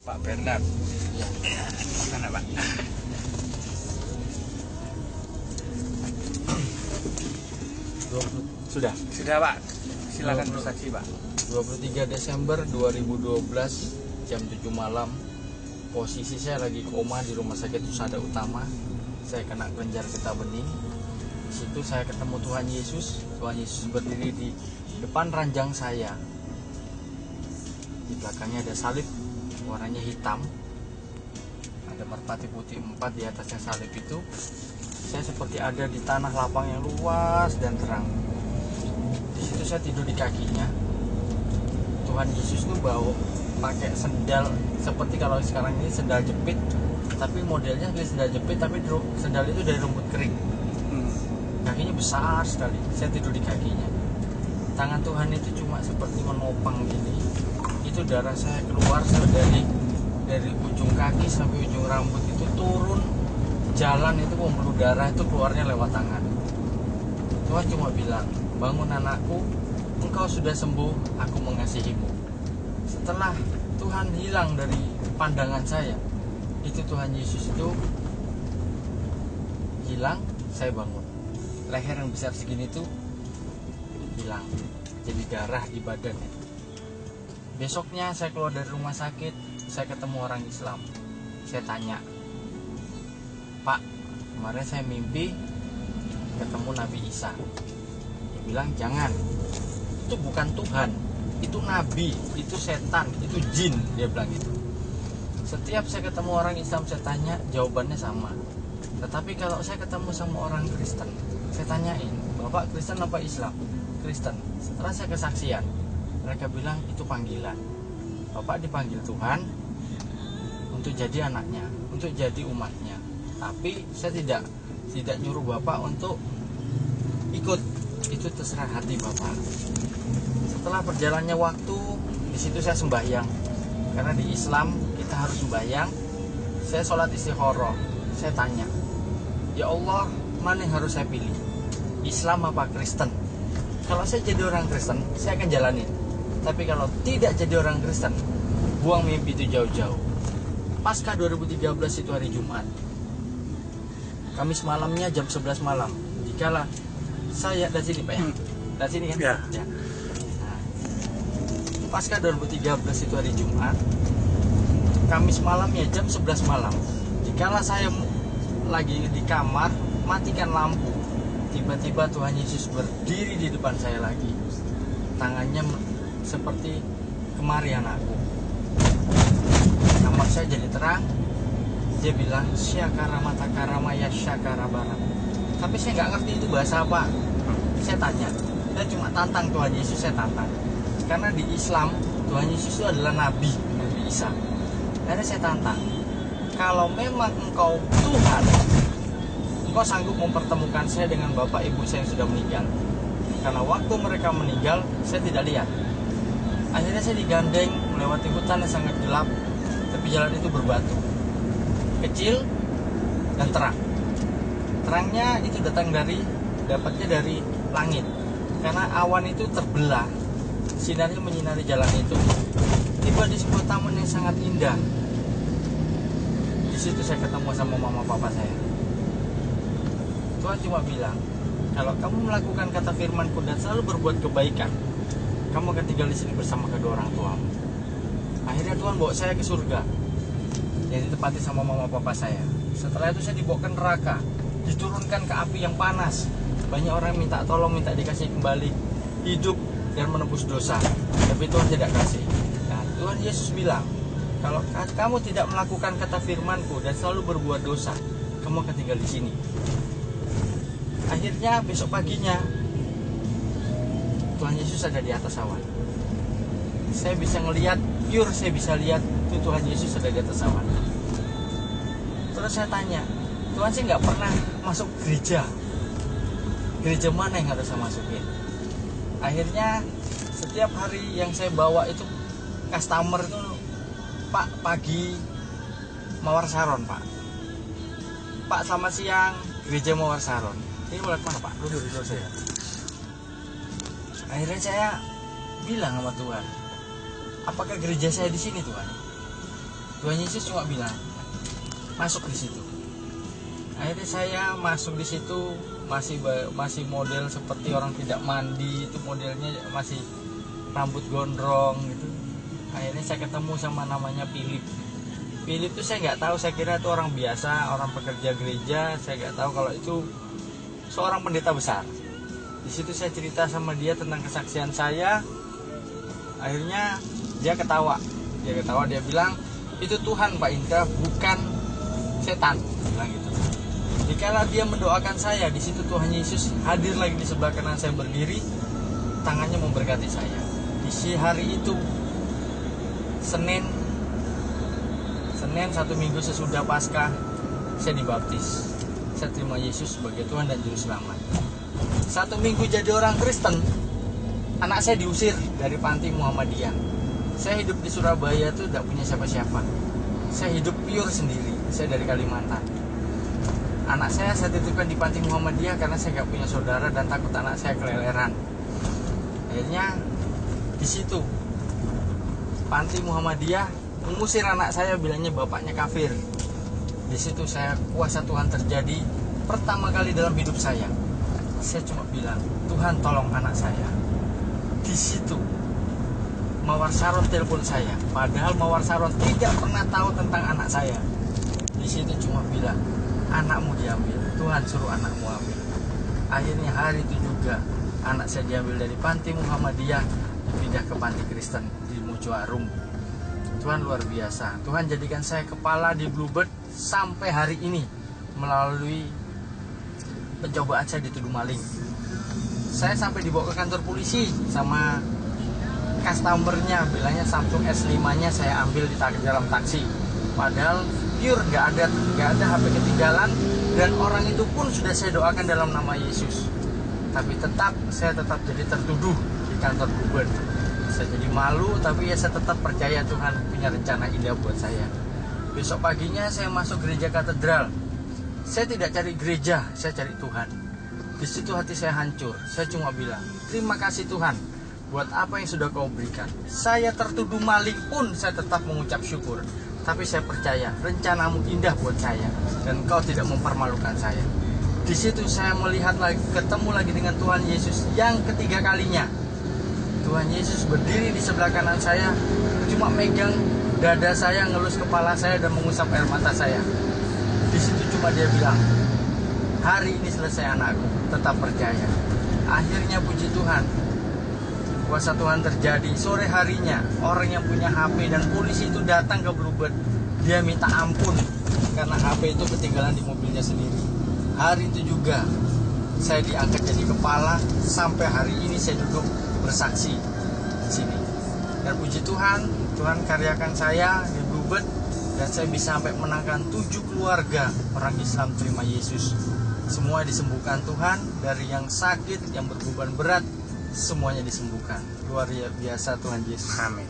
Pak Bernard. Ya. Mana Pak? Sudah Pak. Silakan bersaksi Pak. 23 Desember 2012 jam 7 malam. Posisi saya lagi koma di Rumah Sakit Husada Utama. Saya kena kelenjar getah bening. Di situ saya ketemu Tuhan Yesus. Tuhan Yesus berdiri di depan ranjang saya. Di belakangnya ada salib warnanya hitam. Ada merpati putih 4 di atasnya salib itu. Saya seperti ada di tanah lapang yang luas dan terang. Di situ saya tidur di kakinya. Tuhan Yesus tuh bawa pakai sendal seperti kalau sekarang ini sendal jepit, tapi modelnya kayak sendal jepit tapi sendal itu dari rumput kering. Kakinya besar sekali. Saya tidur di kakinya. Tangan Tuhan itu cuma seperti menopang gini. Itu darah saya keluar dari ujung kaki sampai ujung rambut itu turun. Jalan itu pembuluh darah itu keluarnya lewat tangan. Tuhan cuma bilang, bangun anakku, engkau sudah sembuh, aku mengasihimu. Setelah Tuhan hilang dari pandangan saya, itu Tuhan Yesus itu hilang, saya bangun. Leher yang besar segini tuh hilang, jadi darah di badannya. Besoknya saya keluar dari rumah sakit, saya ketemu orang Islam. Saya tanya, Pak, kemarin saya mimpi ketemu Nabi Isa. Dia bilang, jangan, itu bukan Tuhan, itu Nabi, itu setan, itu jin. Dia bilang gitu. Setiap saya ketemu orang Islam, saya tanya, jawabannya sama. Tetapi kalau saya ketemu sama orang Kristen, saya tanyain, Bapak Kristen apa Islam? Kristen. Setelah saya kesaksian, mereka bilang itu panggilan. Bapak dipanggil Tuhan untuk jadi anaknya, untuk jadi umatnya. Tapi saya tidak nyuruh Bapak untuk ikut. Itu terserah hati Bapak. Setelah berjalannya waktu, di situ saya sembahyang. Karena di Islam kita harus sembahyang. Saya sholat istikharah. Saya tanya, ya Allah, mana yang harus saya pilih? Islam apa Kristen? Kalau saya jadi orang Kristen, saya akan jalanin. Tapi kalau tidak jadi orang Kristen, buang mimpi itu jauh-jauh. Pasca 2013 itu hari Jumat. Kamis malamnya jam 11 malam. Dikala saya dari sini Pak ya? Dari sini kan? Ya. Ya. Nah, pasca 2013 itu hari Jumat. Kamis malamnya jam 11 malam. Dikala saya lagi di kamar, matikan lampu. Tiba-tiba Tuhan Yesus berdiri di depan saya lagi. Tangannya seperti kemari anakku. Kamar saya jadi terang. Dia bilang, syakara mata karama ya syakara barat. Tapi saya nggak ngerti itu bahasa apa. Saya tanya, saya cuma tantang Tuhan Yesus, saya tantang. Karena di Islam, Tuhan Yesus itu adalah Nabi, Nabi Isa. Karena saya tantang, kalau memang engkau Tuhan, engkau sanggup mempertemukan saya dengan bapak ibu saya yang sudah meninggal. Karena waktu mereka meninggal, saya tidak lihat. Akhirnya saya digandeng melewati hutan yang sangat gelap, tapi jalan itu berbatu. Kecil dan terang. Terangnya itu dapatnya dari langit. Karena awan itu terbelah, sinarnya menyinari jalan itu. Tiba di sebuah taman yang sangat indah. Di situ saya ketemu sama mama papa saya. Tuhan cuma bilang, kalau kamu melakukan kata firman-Ku dan selalu berbuat kebaikan, kamu akan tinggal di sini bersama kedua orang tuamu. Akhirnya Tuhan bawa saya ke surga, yang ditempati sama mama papa saya. Setelah itu saya dibawa ke neraka, diturunkan ke api yang panas. Banyak orang minta tolong, minta dikasih kembali hidup dan menebus dosa, tapi Tuhan tidak kasih. Nah, Tuhan Yesus bilang, kalau kamu tidak melakukan kata firman-Ku dan selalu berbuat dosa, kamu akan tinggal di sini. Akhirnya besok paginya Tuhan Yesus ada di atas awan. Saya bisa ngelihat, pure saya bisa lihat itu Tuhan Yesus ada di atas awan. Terus saya tanya, Tuhan, saya nggak pernah masuk gereja. Gereja mana yang harus saya masukin? Akhirnya setiap hari yang saya bawa itu customer itu, Pak, pagi Mawar Saron, Pak. Pak, selamat siang, gereja Mawar Saron. Ini mulai mana Pak? Duduk saya. Akhirnya saya bilang sama Tuhan, apakah gereja saya di sini Tuhan? Tuhan Yesus cuma bilang, masuk di situ. Akhirnya saya masuk di situ, masih model seperti orang tidak mandi, itu modelnya masih rambut gondrong gitu. Akhirnya saya ketemu sama namanya Philip. Philip itu saya nggak tahu, saya kira itu orang biasa, orang pekerja gereja. Saya nggak tahu kalau itu seorang pendeta besar. Di situ saya cerita sama dia tentang kesaksian saya. Akhirnya dia ketawa, dia bilang, itu Tuhan Pak Indra, bukan setan, bilang gitu. Dikala dia mendoakan saya, di situ Tuhan Yesus hadir lagi di sebelah kanan saya berdiri, tangannya memberkati saya. Di hari itu Senin 1 minggu sesudah Paskah, saya dibaptis. Saya terima Yesus sebagai Tuhan dan Juru Selamat. 1 minggu jadi orang Kristen, anak saya diusir dari panti Muhammadiyah. Saya hidup di Surabaya itu tidak punya siapa-siapa. Saya hidup pure sendiri. Saya dari Kalimantan. Anak saya titipkan di panti Muhammadiyah karena saya nggak punya saudara dan takut anak saya keleleran. Akhirnya di situ panti Muhammadiyah mengusir anak saya, bilangnya bapaknya kafir. Di situ saya kuasa Tuhan terjadi pertama kali dalam hidup saya. Saya cuma bilang, Tuhan tolong anak saya. Di situ Mawar Saron telepon saya, padahal Mawar Saron tidak pernah tahu tentang anak saya. Di situ cuma bilang, anakmu diambil, Tuhan suruh anakmu ambil. Akhirnya hari itu juga anak saya diambil dari panti Muhammadiyah, dipindah ke panti Kristen di Mojoarum. Tuhan luar biasa. Tuhan jadikan saya kepala di Bluebird sampai hari ini melalui pencobaan saya dituduh maling. Saya sampai dibawa ke kantor polisi sama customernya, bilangnya Samsung S5 nya saya ambil di dalam taksi. Padahal pure, nggak ada HP ketinggalan, dan orang itu pun sudah saya doakan dalam nama Yesus. Tapi saya tetap jadi tertuduh di kantor Bluebird. Saya jadi malu, tapi ya saya tetap percaya Tuhan punya rencana indah buat saya. Besok paginya saya masuk gereja katedral. Saya tidak cari gereja, saya cari Tuhan. Di situ hati saya hancur. Saya cuma bilang, terima kasih Tuhan buat apa yang sudah kau berikan. Saya tertuduh maling pun saya tetap mengucap syukur. Tapi saya percaya rencanamu indah buat saya, dan kau tidak mempermalukan saya. Di situ saya melihat lagi, ketemu lagi dengan Tuhan Yesus yang ketiga kalinya. Tuhan Yesus berdiri di sebelah kanan saya, cuma megang dada saya, ngelus kepala saya, dan mengusap air mata saya. Di situ cuma dia bilang, hari ini selesai anakku, tetap percaya. Akhirnya puji Tuhan, kuasa Tuhan terjadi. Sore harinya orang yang punya HP dan polisi itu datang ke Bluebird. Dia minta ampun karena HP itu ketinggalan di mobilnya sendiri. Hari itu juga saya diangkat jadi kepala. Sampai hari ini saya duduk bersaksi di sini. Dan puji Tuhan, Tuhan karyakan saya di Bluebird, dan saya bisa sampai menangkan 7 keluarga orang Islam terima Yesus. Semua disembuhkan Tuhan, dari yang sakit, yang berbeban berat, semuanya disembuhkan. Luar biasa Tuhan Yesus. Amin.